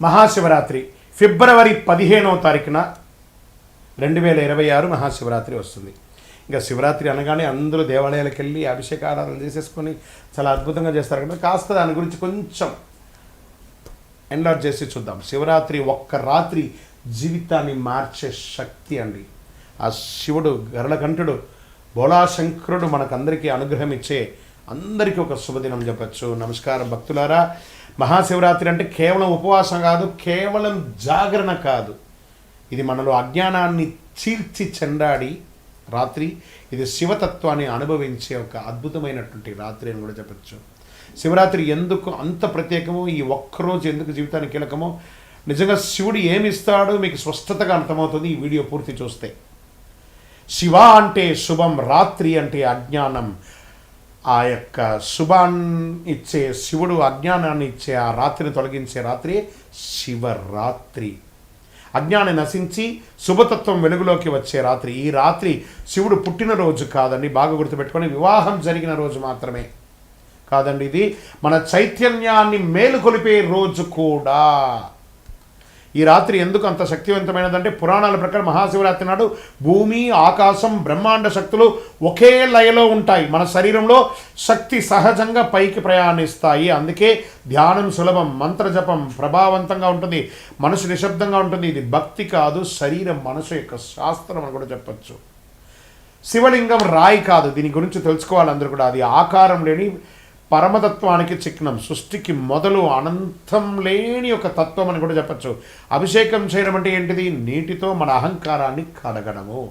మహాశివరాత్రి ఫిబ్రవరి 15వ తారీఖున 2026 మహాశివరాత్రి వస్తుంది. ఇంకా శివరాత్రి అనగానే అందరూ దేవాలయాలకు వెళ్ళి అభిషేకారాధన చేసేసుకొని చాలా అద్భుతంగా చేస్తారు కదా. కాస్త దాని గురించి కొంచెం ఎన్లార్జ్ చేసి చూద్దాం. శివరాత్రి ఒక్క రాత్రి జీవితాన్ని మార్చే శక్తి అండి. ఆ శివుడు గరళకంఠుడు బోళాశంకరుడు మనకందరికీ అనుగ్రహం ఇచ్చే అందరికీ ఒక శుభదినం చెప్పచ్చు. నమస్కారం భక్తులారా. మహాశివరాత్రి అంటే కేవలం ఉపవాసం కాదు, కేవలం జాగరణ కాదు. ఇది మనలో అజ్ఞానాన్ని చీల్చి చెండాడి రాత్రి. ఇది శివతత్వాన్ని అనుభవించే ఒక అద్భుతమైనటువంటి రాత్రి అని కూడా చెప్పచ్చు. శివరాత్రి ఎందుకు అంత ప్రత్యేకమో, ఈ ఒక్కరోజు ఎందుకు జీవితానికి కీలకమో, నిజంగా శివుడు ఏమి ఇస్తాడో మీకు స్పష్టతగా అర్థమవుతుంది ఈ వీడియో పూర్తి చూస్తే. శివ అంటే శుభం, రాత్రి అంటే అజ్ఞానం. ఆ యొక్క శుభాన్ని ఇచ్చే శివుడు అజ్ఞానాన్ని ఇచ్చే ఆ రాత్రిని తొలగించే రాత్రి శివరాత్రి. అజ్ఞానం నశించి శుభతత్వం వెలుగులోకి వచ్చే రాత్రి. ఈ రాత్రి శివుడు పుట్టినరోజు కాదండి, బాగా గుర్తుపెట్టుకొని. వివాహం జరిగిన రోజు మాత్రమే కాదండి, ఇది మన చైతన్యాన్ని మేలుకొలిపే రోజు కూడా. ఈ రాత్రి ఎందుకు అంత శక్తివంతమైనదంటే, పురాణాల ప్రకారం మహాశివరాత్రి నాడు భూమి, ఆకాశం, బ్రహ్మాండ శక్తులు ఒకే లయలో ఉంటాయి. మన శరీరంలో శక్తి సహజంగా పైకి ప్రయాణిస్తాయి. అందుకే ధ్యానం సులభం, మంత్రజపం ప్రభావవంతంగా ఉంటుంది, మనసు నిశ్శబ్దంగా ఉంటుంది. ఇది భక్తి కాదు, శరీరం మనసు యొక్క శాస్త్రం అని కూడా చెప్పచ్చు. శివలింగం రాయి కాదు, దీని గురించి తెలుసుకోవాలి అందరూ కూడా. అది ఆకారం లేని పరమతత్వానికి చిహ్నం, సృష్టికి మొదలు, అనంతం లేని ఒక తత్వం అని కూడా చెప్పచ్చు. అభిషేకం చేయడం అంటే ఏంటిది? నీటితో మన అహంకారాన్ని కడగడము,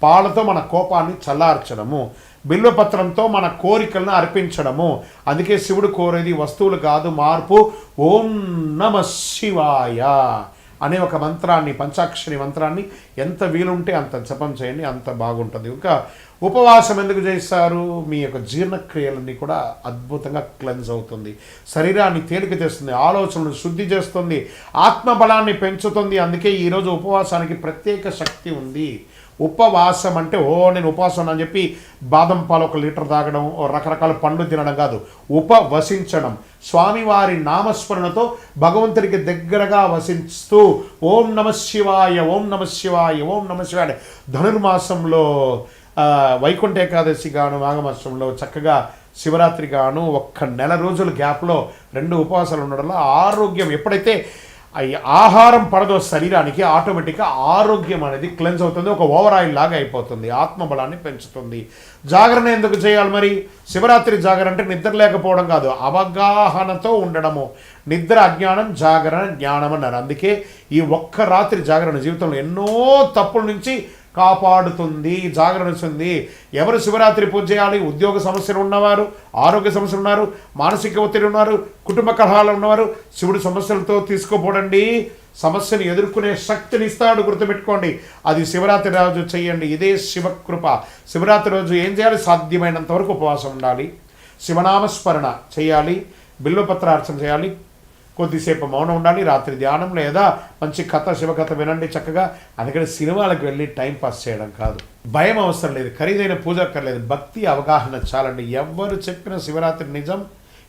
పాలతో మన కోపాన్ని చల్లార్చడము, బిల్వపత్రంతో మన కోరికలను అర్పించడము. అందుకే శివుడు కోరేది వస్తువులు కాదు, మార్పు. ఓం నమ శివాయ అనే ఒక మంత్రాన్ని, పంచాక్షరి మంత్రాన్ని ఎంత వీలుంటే అంత జపం చేయండి, అంత బాగుంటుంది. ఇంకా ఉపవాసం ఎందుకు చేస్తారు? మీ యొక్క జీర్ణక్రియలన్నీ కూడా అద్భుతంగా క్లెన్స్ అవుతుంది, శరీరాన్ని తేలిక చేస్తుంది, ఆలోచనలు శుద్ధి చేస్తుంది, ఆత్మబలాన్ని పెంచుతుంది. అందుకే ఈరోజు ఉపవాసానికి ప్రత్యేక శక్తి ఉంది. ఉపవాసం అంటే నేను ఉపవాసం అని చెప్పి బాదం పాలు 1 లీటర్ తాగడం, రకరకాల పండ్లు తినడం కాదు. ఉపవసించడం, స్వామివారి నామస్మరణతో భగవంతుడికి దగ్గరగా వసిస్తూ ఓం నమ శివాయ, ఓం నమ శివాయ, ఓం నమ శివాయ. ధనుర్మాసంలో వైకుంఠ ఏకాదశి గాను, మాఘమాసంలో చక్కగా శివరాత్రి గాను 1 నెల రోజుల గ్యాప్లో 2 ఉపవాసాలు ఉండడం వల్ల ఆరోగ్యం, ఎప్పుడైతే ఆహారం పడదో శరీరానికి, ఆటోమేటిక్గా ఆరోగ్యం అనేది క్లెన్స్ అవుతుంది, ఒక ఓవర్ ఆయిల్ లాగా అయిపోతుంది, ఆత్మబలాన్ని పెంచుతుంది. జాగరణ ఎందుకు చేయాలి మరి? శివరాత్రి జాగరణ అంటే నిద్ర లేకపోవడం కాదు, అవగాహనతో ఉండడము. నిద్ర అజ్ఞానం, జాగరణ జ్ఞానం అన్నారు. అందుకే ఈ ఒక్క రాత్రి జాగరణ జీవితంలో ఎన్నో తప్పుల నుంచి కాపాడుతుంది, జాగరణ ఇస్తుంది. ఎవరు శివరాత్రి పూజ చేయాలి? ఉద్యోగ సమస్యలు ఉన్నవారు, ఆరోగ్య సమస్యలు ఉన్నారు, మానసిక ఒత్తిడి ఉన్నారు, కుటుంబ కలహాలు ఉన్నవారు శివుడు సమస్యలతో తీసుకోపోడండి. సమస్యను ఎదుర్కొనే శక్తిని ఇస్తాడు, గుర్తుపెట్టుకోండి. అది శివరాత్రి రోజు చేయండి, ఇదే శివకృప. శివరాత్రి రోజు ఏం చేయాలి? సాధ్యమైనంత వరకు ఉపవాసం ఉండాలి, శివనామస్మరణ చేయాలి, బిల్వపత్రార్చన చేయాలి, కొద్దిసేపు మౌనం ఉండాలి, రాత్రి ధ్యానం లేదా మంచి కథ, శివకథ వినండి చక్కగా. అందుకని సినిమాలకు వెళ్ళి టైం పాస్ చేయడం కాదు. భయం అవసరం లేదు, ఖరీదైన పూజ అక్కర్లేదు, భక్తి అవగాహన చాలండి. ఎవరు చెప్పిన శివరాత్రి నిజం,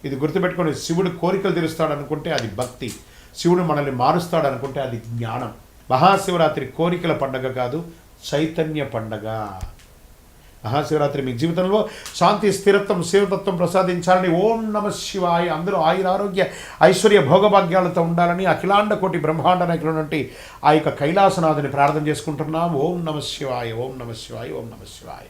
ఇది గుర్తుపెట్టుకొని. శివుడు కోరికలు తీరుస్తాడు అనుకుంటే అది భక్తి, శివుడు మనల్ని మారుస్తాడు అనుకుంటే అది జ్ఞానం. మహాశివరాత్రి కోరికల పండగ కాదు, చైతన్య పండగ. మహాశివరాత్రి మీ జీవితంలో శాంతి, స్థిరత్వం, శివతత్వం ప్రసాదించాలని. ఓం నమ శివాయ. అందరూ ఆయురారోగ్య ఐశ్వర్య భోగభాగ్యాలతో ఉండాలని అఖిలాండ కోటి బ్రహ్మాండ నాయకులైనటువంటి ఆ యొక్క కైలాసనాథుని ప్రార్థన చేసుకుంటున్నాం. ఓం నమ శివాయ, ఓం నమ శివాయ, ఓం నమ శివాయ.